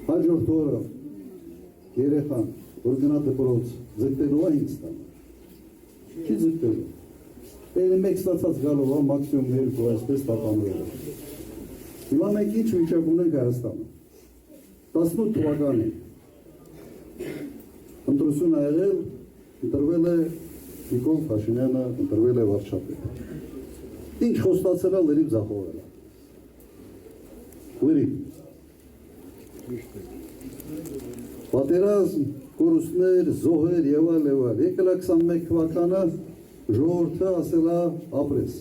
Հաջորդ օրը երեխան, որ գնա դպրոց, ձգտելու է ինձ տանը։ Չի ձգտելու։ Էլ մեկ ստացած գալով է, մաքսիմում երկու այսպես տատանվել է։ Հիմա մենք ինչ վիճակ ունենք Հայաստանը։ 18 թվականին ընտրություն ա եղել, ընտրվել է Նիկոլ Փաշինյանը, ընտրվել է վարչապետ։ Ինչ խոստացել է, լրիվ ձախողել է։ Լրիվ։ Պատերազմ, կորուստներ, զոհեր եւ այլ եւ այլ։ Եկել է 21 թվականը ժողովուրդը ասել է ապրես։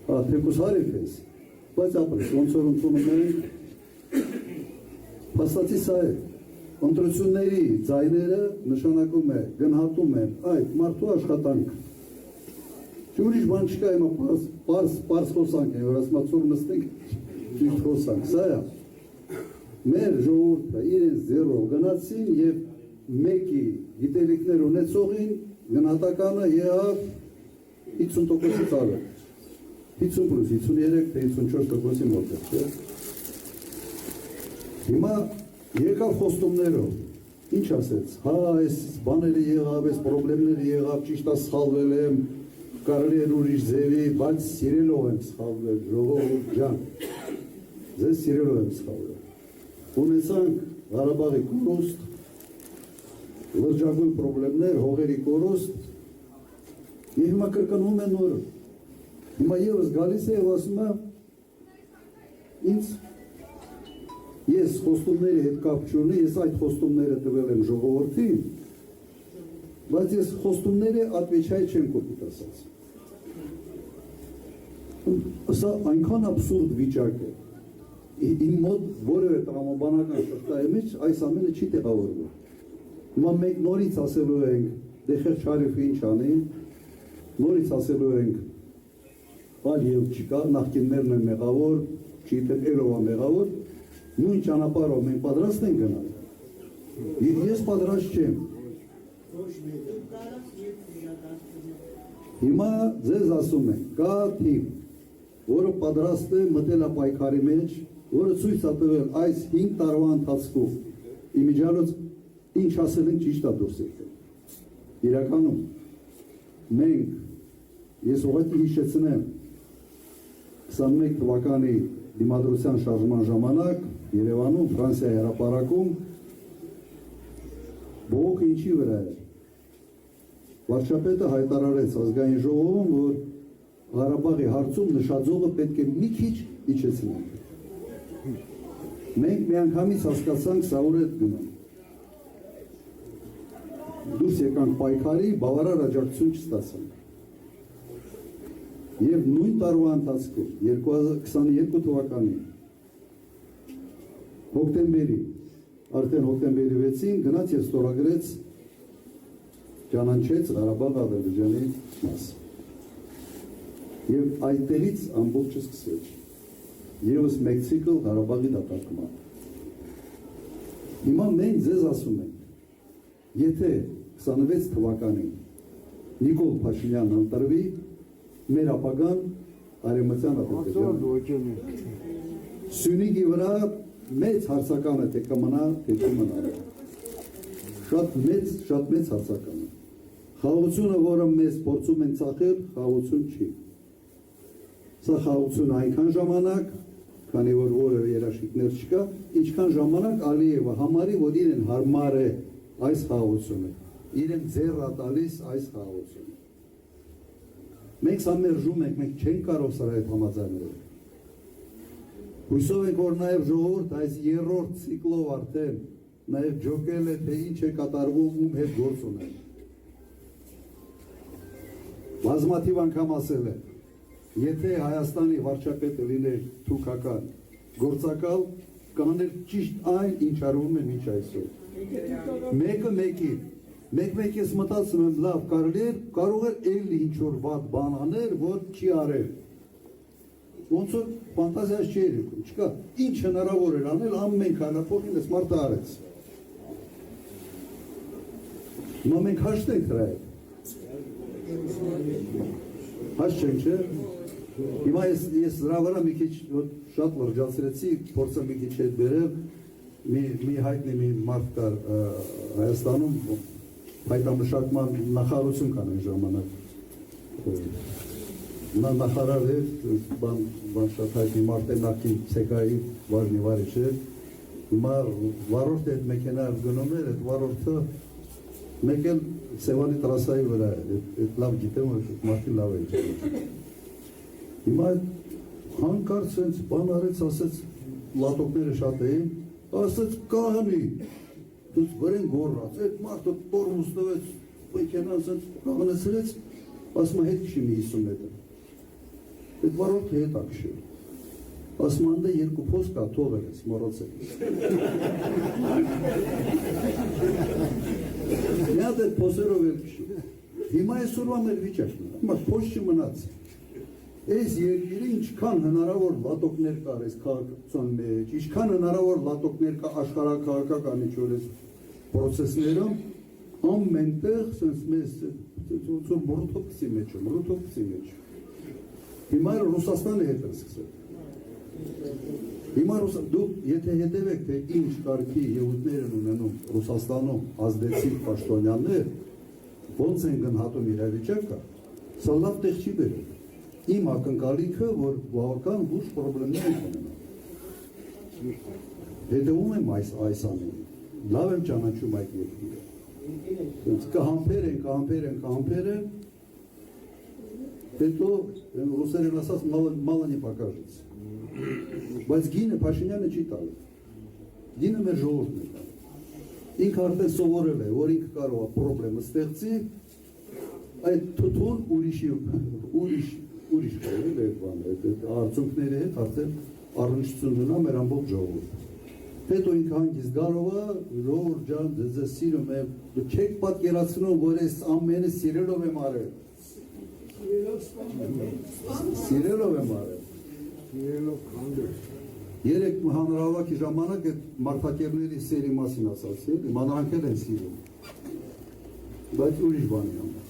Հա, թեկուզ հարիք ես, բայց ապրես, ոնց որ ընդունում ենք, փաստացի սա է։ Ընտրությունների ձայները նշանակում է, գնահատում են այդ մարդու աշխատանքը։ Ուրիշ բան չկա, հիմա պարզ խոսանք է, որ ասմացոր նստենք, ճիշտ խոսանք, սա է։ Մեր ժողովուրդը իրենց ձեռով գնացին եւ մեկի գիտելիքներ ունեցողին գնահատականը եղավ 50%-ից ավել։ 50 պլյուս 53, թե 54%-ի մոտ է, չէ՞։ Հիմա եկավ խոստումներով, ինչ ասեց, հա, այս բաները եղավ, այս պրոբլեմները եղավ, ճիշտ է սխալվել եմ, կարելի էր ուրիշ ձևի, բայց սիրելով եմ սխալվել, ժողովուրդ ջան, ձեզ սիրելով եմ սխալվել։ Ունեցանք Ղարաբաղի կորուստ, լրջագույն պրոբլեմներ, հողերի կորուստ, եւ հիմա կրկնվում է նորը։ Հիմա եւս գալիս է եւ ասում է ինձ ես խոստումների հետ կապ չունի, ես այդ խոստումները տվել եմ ժողովրդին, բայց ես խոստումները atveçay չեմ կոպիտ ասած։ Սա այնքան աբսուրդ վիճակ է։ Իմ մոտ որևէ տրամաբանական շղթայի մեջ այս ամենը չի տեղավորվում։ Հիմա մենք նորից ասելու ենք, դե խեղճ Շարիֆը ինչ անի, նորից ասելու ենք, այլ եւ չկա, նախկիններն են մեղավոր, չի թե ելով է մեղավոր, նույն ճանապարհով մենք պատրաստ ենք գնալ։ Ես պատրաստ չեմ։ Հիմա ձեզ ասում եմ, կա թիմ, որը պատրաստ է մտել է պայքարի մեջ, որը ցույց է տվել այս 5 տարվա ընթացքում իմիջիալոց ինչ ասել են ճիշտ է դուրս եկել։ Իրականում մենք ես ուղղակի հիշեցնեմ 21 թվականի դիմադրության շարժման ժամանակ Երևանում, Ֆրանսիայի հրապարակում բողոքը ինչի վրա էր։ Վարչապետը հայտարարեց ազգային ժողովում, որ Ղարաբաղի հարցում նշաձողը պետք է մի քիչ իջեցնենք։ Մենք միանգամից հասկացանք սա ուր է գնում։ Դուրս եկանք պայքարի, բավարար աջակցություն չստացանք։ Եվ նույն տարվա ընթացքում 2022 թվականին հոկտեմբերի, արդեն հոկտեմբերի 6-ին գնաց եւ ստորագրեց ճանաչեց Ղարաբաղ Ադրբեջանի մաս։ Եվ այդտեղից ամբողջը սկսվեց։ Եվս մեկ ցիկլ Ղարաբաղի դատարկման։ Հիմա մենք ձեզ ասում ենք, եթե 26 թվականին Նիկոլ Փաշինյանն ընտրվի, մեր ապագան արևմտյան Ադրբեջանը։ Սյունիքի վրա մեծ հարցական է, թե կմնա, թե չմնա։ Շատ մեծ հարցական է։ Խաղաղությունը, որը մեզ փորձում են ծախել, խաղաղություն չի։ Սա խաղաղություն այնքան ժամանակ, քանի որ որևէ երաշխիքներ չկա, ինչքան ժամանակ Ալիևը համարի, որ իրեն հարմար է այս խաղաղությունը, իրեն ձեռ է տալիս այս խաղաղությունը։ Մենք սա մերժում ենք, մենք չենք կարող սրա հետ համաձայնել։ Հույսով ենք, որ նաև ժողովուրդ այս երրորդ ցիկլով արդեն նաև ջոկել է, թե ինչ է կատարվում, ում հետ գործ ունել։ Բազմաթիվ անգամ ասել է, եթե Հայաստանի վարչապետը լիներ թուրքական գործակալ, կաներ ճիշտ այն, ինչ արվում է մինչ այսօր։ Մեկ ես մտածում եմ, լավ, կարող էր էլի ինչ-որ վատ բան աներ, որ չի արել։ Ոնց որ ֆանտազիաս չի երևում, չկա, ինչ հնարավոր էր անել, ամեն քայլափոխին այս մարդը արեց։ Հիմա մենք հաշտենք դրա հետ։ Հաշտենք, չէ՞։ Հիմա ես դրա վրա մի քիչ շատ լրջացրեցի, փորձեմ մի քիչ հետ բերել, մի հայտնի մի մարդ կար Հայաստանում հայտամշակման նախարարություն կան այն ժամանակ նա նախարար էր բան շատ հայտնի Մարտենակի ցեկայի վարժնի վարիչ էր հիմա վարորդը այդ մեքենայով գնում էր այդ վարորդը մեկ էլ Սևանի տրասայի վրա այդ լավ գիտեմ որ մարդի լավ է հիմա հանկարծ sense բան արեց ասեց լատոկները շատ էին ասեց կահանի դուք վրեն գորրած այդ մարդը տորմուս տվեց մեքենան sense կահանեցրեց ասում հետ քշի մի 50 մետր այդ վարորդը հետ ակշի ասում անդե երկու փոս կա թողել ես մոռացել Մի հատ այդ փոսերով էլ քշի հիմա այսօրվա մեր վիճակն է հիմա փոս չմնաց Այս երկիրը ինչքան հնարավոր լատոկներ կար այս քաղաքացիության մեջ, ինչքան հնարավոր լատոկներ կա աշխարհակաղակական ինչ-որ պրոցեսներում, ամենտեղ sense մեզ մրութոպսի մեջ։ Հիմա Ռուսաստանը հետ է սկսել։ Հիմա դուք եթե հետևեք, թե ինչ կարգի եղույթներ են ունենում Ռուսաստանում ազդեցիկ պաշտոնյաներ, ոնց են գնահատում իրավիճակը, սա լավ տեղ չի բերում։ Իմ ակնկալիքը, որ բավական լուրջ խնդիրներ են ունենալ։ Հետևում եմ այս ամենին։ Լավ եմ ճանաչում այդ երկիրը։ Կհամբեր են, հետո ռուսերեն ասած մալը не покажется։ Բայց գինը Փաշինյանը չի տալու։ Գինը մեր ժողովուրդն է տալու։ Ինքը արդեն սովորել է, որ ինքը կարող է խնդրեմը ստեղծի, այդ թութուն ուրիշ կողմի այդ բանը, այդ արդյունքների հետ արդեն առնչություն ունենա մեր ամբողջ ժողովուրդը։ Հետո ինքը հանգիստ գարով է, ժողովուրդ ջան, ձեզ սիրում եմ, դուք չեք պատկերացնում, որ այս ամենը սիրելով եմ արել։ Սիրելով եմ արել։ Երեք հանրահավաքի ժամանակ այդ մարդակերների սերի մասին ասացի, մանրանք էլ են սիրում։ Բայց ուրիշ բանի համար։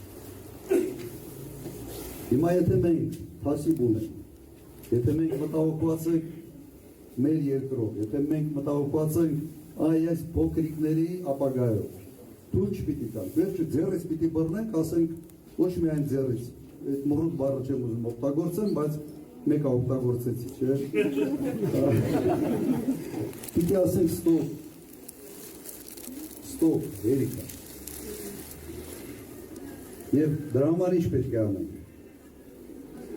Հիմա եթե մենք հասիբ ունենք, եթե մենք մտահոգված ենք մեր երկրով, եթե մենք մտահոգված ենք այս փոքրիկների ապագայով, թույլ չպիտի տանք, վերջը ձեռից պիտի բռնենք, ասենք ոչ միայն ձեռից, այդ մռութ բառը չեմ ուզում օգտագործեմ, բայց մեկը օգտագործեցի, չէ՞։ Պիտի ասենք ստոպ, երիկա։ Եվ դրա համար ինչ պետք է անենք։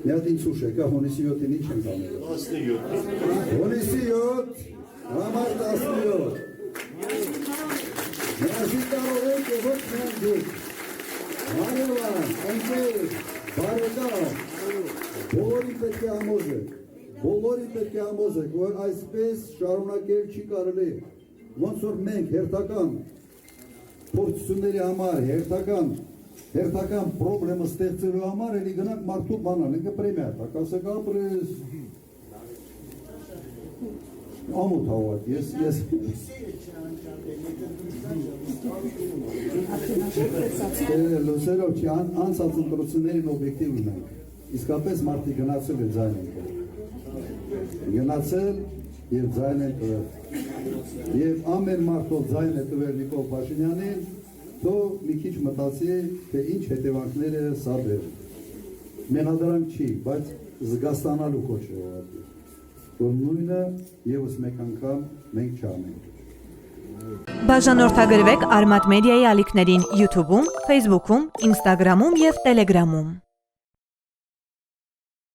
Մի հատ ինձ ուշ եկա, հունիսի 7-ին ինչ ենք անել։ 17։ Հունիսի 7, համար 17։ Միասին կարող ենք և ոչ միայն դուք։ Հարևան, ընկեր, բարեկամ, բոլորի պետք է համոզեք, որ այսպես շարունակել չի կարելի։ Ոնց որ մենք հերթական փորձությունների համար, հերթական պրոբլեմը ստեղծելու համար էլի գնանք մարդու բանան, ինքը պրեմիա տակ, ասեք ապրես, ամոթ հավատ, ես լուսերով չի, անցած ընտրություններին օբյեկտիվ ունենք, իսկապես մարդի գնացել է ձայն են տվել, գնացել և ձայն են տվել, և ամեն մարդով ձայն է տվել Նիկոլ Փաշինյանին, թող մի քիչ մտածի, թե ինչ հետևանքներ է սա բերում։ Մեղադրանք չի, բայց զգաստանալու կոչ է ուղղակի, որ նույնը ևս մեկ անգամ մենք չանենք։ Բաժանորդագրվեք Արմատ մեդիայի ալիքներին YouTube-ում, Facebook-ում, Instagram-ում և Telegram-ում։